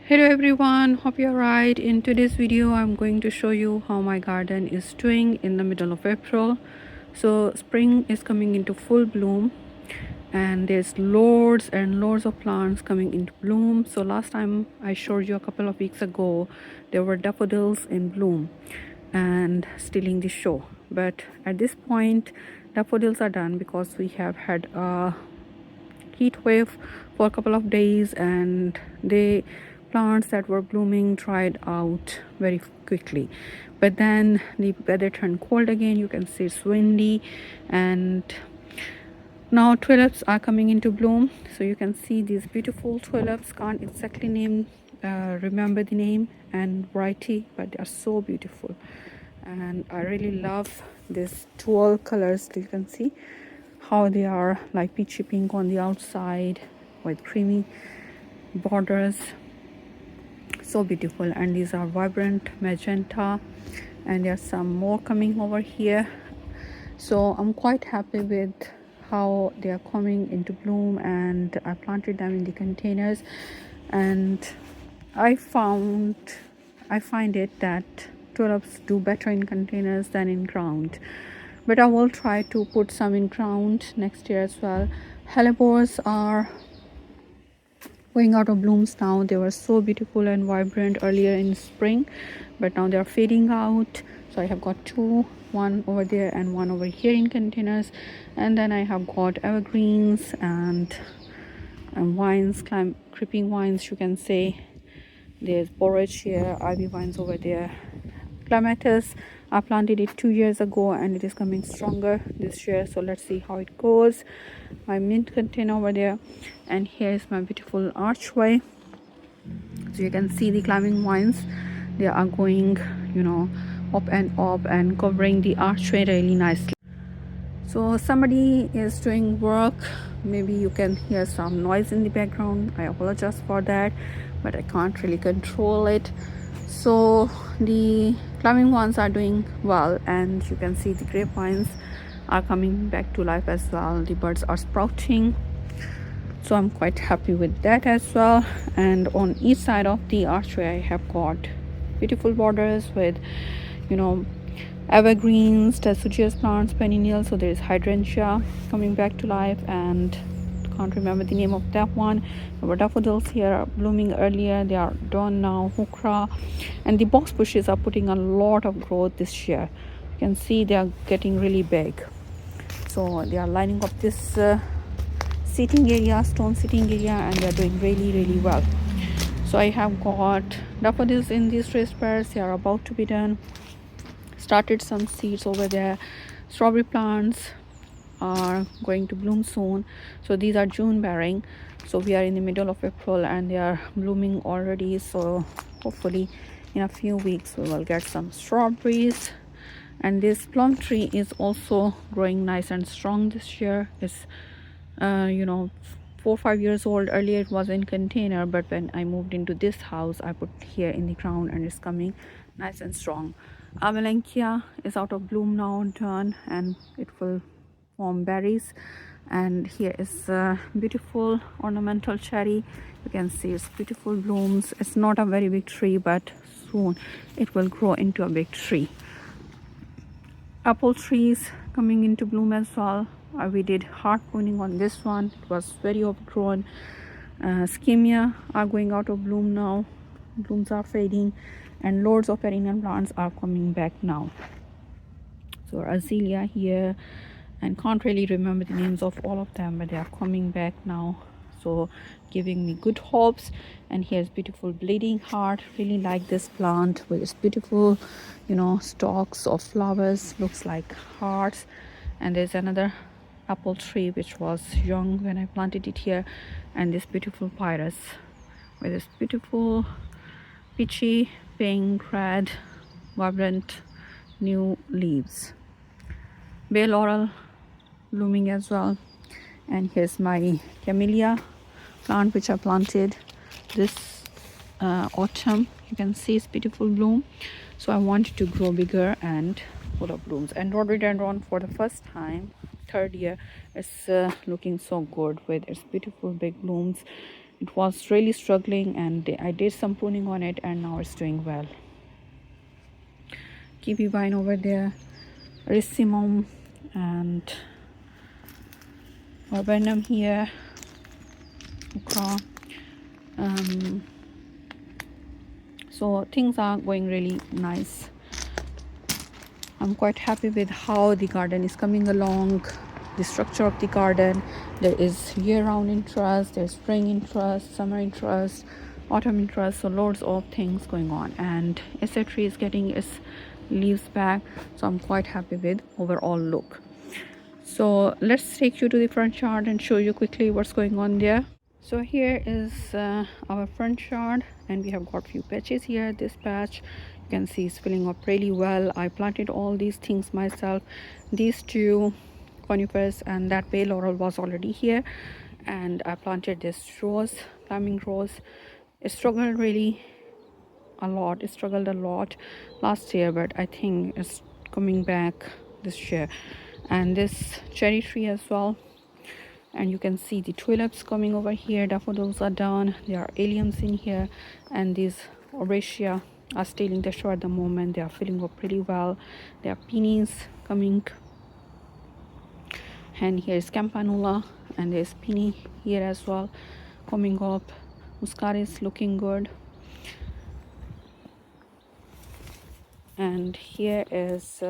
Hello everyone, hope you're right. In today's video I'm going to show you how my garden is doing in the middle of April. So spring is coming into full bloom and there's loads and loads of plants coming into bloom. So last time I showed you a couple of weeks ago, there were daffodils in bloom and stealing the show. But at this point daffodils are done because we have had a heat wave for a couple of days and the plants that were blooming dried out very quickly. But then the weather turned cold again. You can see it's windy and now tulips are coming into bloom. So you can see these beautiful tulips. Can't exactly remember the name and variety, but they are so beautiful and I really love these dual colors. You can see how they are like peachy pink on the outside with creamy borders, so beautiful. And these are vibrant magenta and there's some more coming over here. So I'm quite happy with how they are coming into bloom and I planted them in the containers and I find it that tulips do better in containers than in ground, but I will try to put some in ground next year as well. Hellebores are going out of blooms now. They were so beautiful and vibrant earlier in spring, but now they are fading out. So I have got two, one over there and one over here in containers, and then I have got evergreens and vines, creeping vines, you can say. There's borage here, ivy vines over there. Clematis, I planted it 2 years ago and it is coming stronger this year, so let's see how it goes. My mint container over there, and here is my beautiful archway. So you can see the climbing vines, they are going up and covering the archway really nicely. So somebody is doing work, maybe you can hear some noise in the background. I apologize for that, but I can't really control it. So the climbing ones are doing well and you can see the grapevines are coming back to life as well. The birds are sprouting, so I'm quite happy with that as well. And on each side of the archway I have got beautiful borders with evergreens, deciduous plants, perennials. So there is hydrangea coming back to life and can't remember the name of that one. There were daffodils here blooming earlier, they are done now. Hukra and the box bushes are putting a lot of growth this year. You can see they are getting really big, so they are lining up this seating area, stone seating area, and they are doing really well. So I have got daffodils in these raised beds. They are about to be done. Started some seeds over there. Strawberry plants are going to bloom soon, so these are June bearing. So we are in the middle of April and they are blooming already, so hopefully in a few weeks we will get some strawberries. And this plum tree is also growing nice and strong this year. It's 4 or 5 years old. Earlier it was in container, but when I moved into this house I put here in the ground and it's coming nice and strong. Amelanchia is out of bloom now, done, and it will form berries. And here is a beautiful ornamental cherry. You can see it's beautiful blooms. It's not a very big tree, but soon it will grow into a big tree. Apple trees coming into bloom as well. We did hard pruning on this one, it was very overgrown. Schemia are going out of bloom now, blooms are fading, and loads of perennial plants are coming back now. So azalea here, and can't really remember the names of all of them, but they are coming back now, so giving me good hopes. And here's beautiful bleeding heart. Really like this plant with its beautiful stalks of flowers, looks like hearts. And there's another apple tree which was young when I planted it here, and this beautiful pyrus with this beautiful peachy pink red vibrant new leaves. Bay laurel blooming as well. And here's my camellia plant which I planted this autumn. You can see it's beautiful bloom, so I want it to grow bigger and full of blooms. And rhododendron for the first time, third year, is looking so good with its beautiful big blooms. it was really struggling, and I did some pruning on it, and now it's doing well. Kiwi vine over there, Rissimum, and Viburnum here, okra. So things are going really nice. I'm quite happy with how the garden is coming along, the structure of the garden. There is year-round interest, there's spring interest, summer interest, autumn interest, so loads of things going on. And Acer tree is getting its leaves back, so I'm quite happy with overall look. So let's take you to the front yard and show you quickly what's going on there. So here is our front yard, and we have got few patches here. This patch you can see is filling up really well. I planted all these things myself. These two conifers and that bay laurel was already here, and I planted this rose, flaming rose. It struggled really a lot. It struggled a lot last year, but I think it's coming back this year. And this cherry tree as well, and you can see the tulips coming over here. Daffodils are done. There are alliums in here, and these Oraceae are still in the show at the moment. They are filling up pretty well. There are peonies coming, and here is campanula, and there's peony here as well coming up. Muscari is looking good, and here is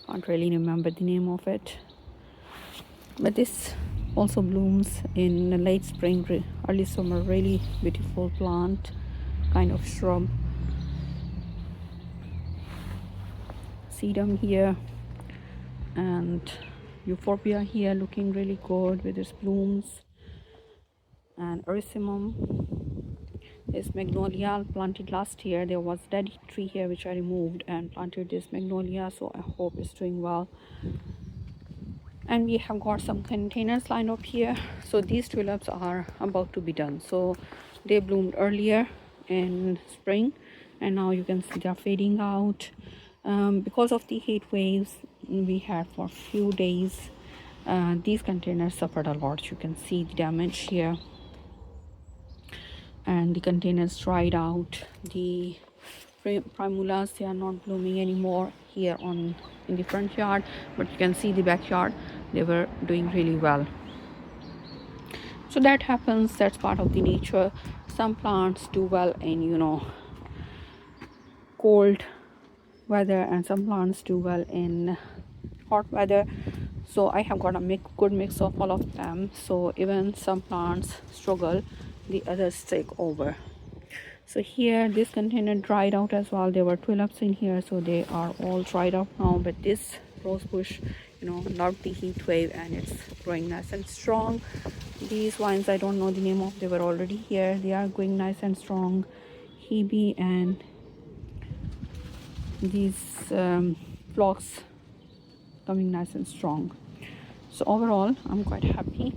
can't really remember the name of it, but this also blooms in late spring, early summer. Really beautiful plant, kind of shrub. Sedum here, and euphorbia here looking really good with its blooms, and erysimum is magnolia planted last year. There was dead tree here which I removed and planted this magnolia, so I hope it's doing well. And we have got some containers lined up here. So these tulips are about to be done. So they bloomed earlier in spring, and now you can see they're fading out because of the heat waves we had for a few days. These containers suffered a lot. You can see the damage here, and the containers dried out. The primulas, they are not blooming anymore here in the front yard, but you can see the backyard, they were doing really well. So that happens, that's part of the nature. Some plants do well in cold weather, and some plants do well in hot weather. So I have got a good mix of all of them. So even some plants struggle, the others take over. So here this container dried out as well. There were tulips in here, so they are all dried out now. But this rose bush, loved the heat wave, and it's growing nice and strong. These vines, I don't know the name of, they were already here. They are growing nice and strong. Hebe and these phlox coming nice and strong. So overall, I'm quite happy.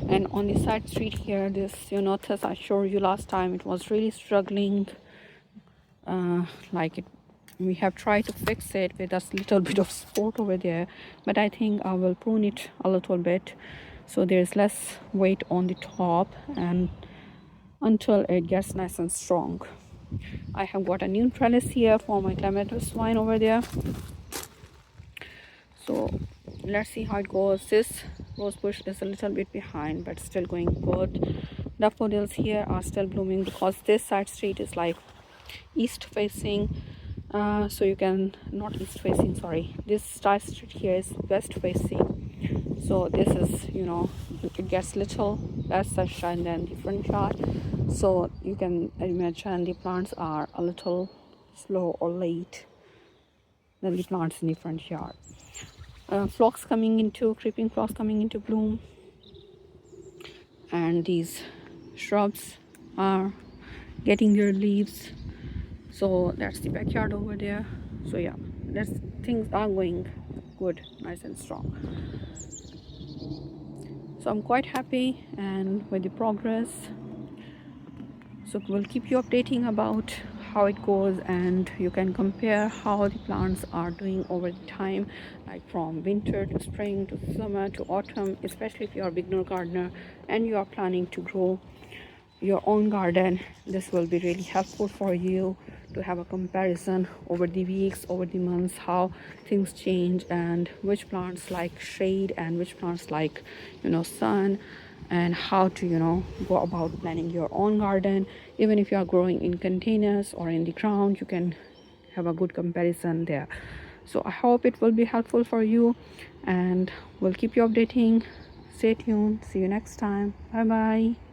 And on the side street here, this Eunothus I showed you last time, it was really struggling. We have tried to fix it with a little bit of support over there, but I think I will prune it a little bit so there's less weight on the top, and until it gets nice and strong. I have got a new trellis here for my clematis vine over there. So let's see how it goes. This rose bush is a little bit behind, but still going good. Daffodils here are still blooming because this side street is like east facing, so you can not east facing, sorry, this side street here is west facing. So this is it gets little less sunshine than the front yard, so you can imagine the plants are a little slow or late than the plants in the front yard. Creeping phlox coming into bloom, and these shrubs are getting their leaves. So that's the backyard over there. So yeah, things are going good, nice and strong. So I'm quite happy and with the progress. So we'll keep you updating about how it goes, and you can compare how the plants are doing over the time, like from winter to spring to summer to autumn, especially if you are a beginner gardener and you are planning to grow your own garden. This will be really helpful for you to have a comparison over the weeks, over the months, how things change, and which plants like shade and which plants like, sun, and how to, go about planning your own garden. Even if you are growing in containers or in the ground, you can have a good comparison there. So I hope it will be helpful for you, and we'll keep you updating. Stay tuned. See you next time. Bye bye.